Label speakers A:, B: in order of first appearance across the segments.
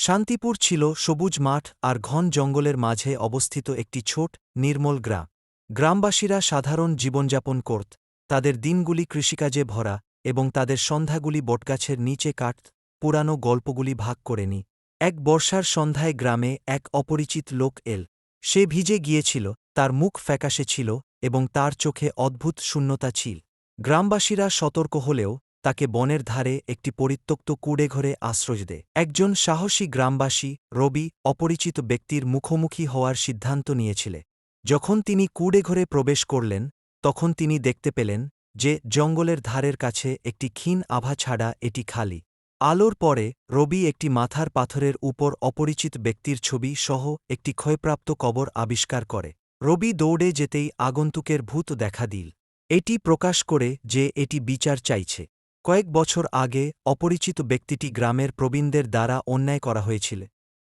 A: শান্তিপুর ছিল সবুজ মাঠ আর ঘন জঙ্গলের মাঝে অবস্থিত একটি ছোট নির্মল গ্রাম। গ্রামবাসীরা সাধারণ জীবনযাপন করত, তাদের দিনগুলি কৃষিকাজে ভরা এবং তাদের সন্ধ্যাগুলি বটগাছের নিচে কাটত পুরানো গল্পগুলি ভাগ করে নি। এক বর্ষার সন্ধ্যায় গ্রামে এক অপরিচিত লোক এল। সে ভিজে গিয়েছিল, তার মুখ ফ্যাকাশে ছিল এবং তার চোখে অদ্ভুত শূন্যতা ছিল। গ্রামবাসীরা সতর্ক হলেও তাকে বনের ধারে একটি পরিত্যক্ত কুঁড়েঘরে আশ্রয় দেয়। একজন সাহসী গ্রামবাসী রবি অপরিচিত ব্যক্তির মুখোমুখি হওয়ার সিদ্ধান্ত নিয়েছিল। যখন তিনি কুঁড়েঘরে প্রবেশ করলেন তখন তিনি দেখতে পেলেন যে জঙ্গলের ধারের কাছে একটি ক্ষীণ আভা ছাড়া এটি খালি। আলোর পরে রবি একটি মাথার পাথরের উপর অপরিচিত ব্যক্তির ছবি সহ একটি ক্ষয়প্রাপ্ত কবর আবিষ্কার করে। রবি দৌড়ে যেতেই আগন্তুকের ভূত দেখা দিল। এটি প্রকাশ করে যে এটি বিচার চাইছে। কয়েক বছর আগে অপরিচিত ব্যক্তিটি গ্রামের প্রবীণদের দ্বারা অন্যায় করা হয়েছিল,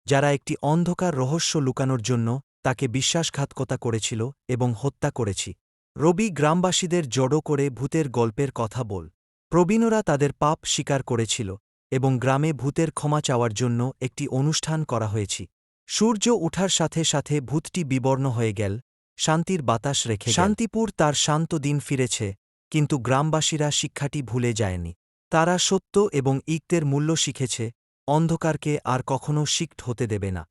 A: যারা একটি অন্ধকার রহস্য লুকানোর জন্য তাকে বিশ্বাসঘাতকতা করেছিল এবং হত্যা করেছি। রবি গ্রামবাসীদের জড়ো করে ভূতের গল্পের কথা বল। প্রবীণরা তাদের পাপ স্বীকার করেছিল এবং গ্রামে ভূতের ক্ষমা চাওয়ার জন্য একটি অনুষ্ঠান করা হয়েছে। সূর্য উঠার সাথে সাথে ভূতটি বিবর্ণ হয়ে গেল, শান্তির বাতাস রেখে গেল। শান্তিপুর তার শান্ত দিন ফিরেছে, কিন্তু গ্রামবাসীরা শিক্ষাটি ভুলে যায়নি। তারা সত্য এবং ইক্তের মূল্য শিখেছে, অন্ধকারকে আর কখনও শিক্ট হতে দেবে না।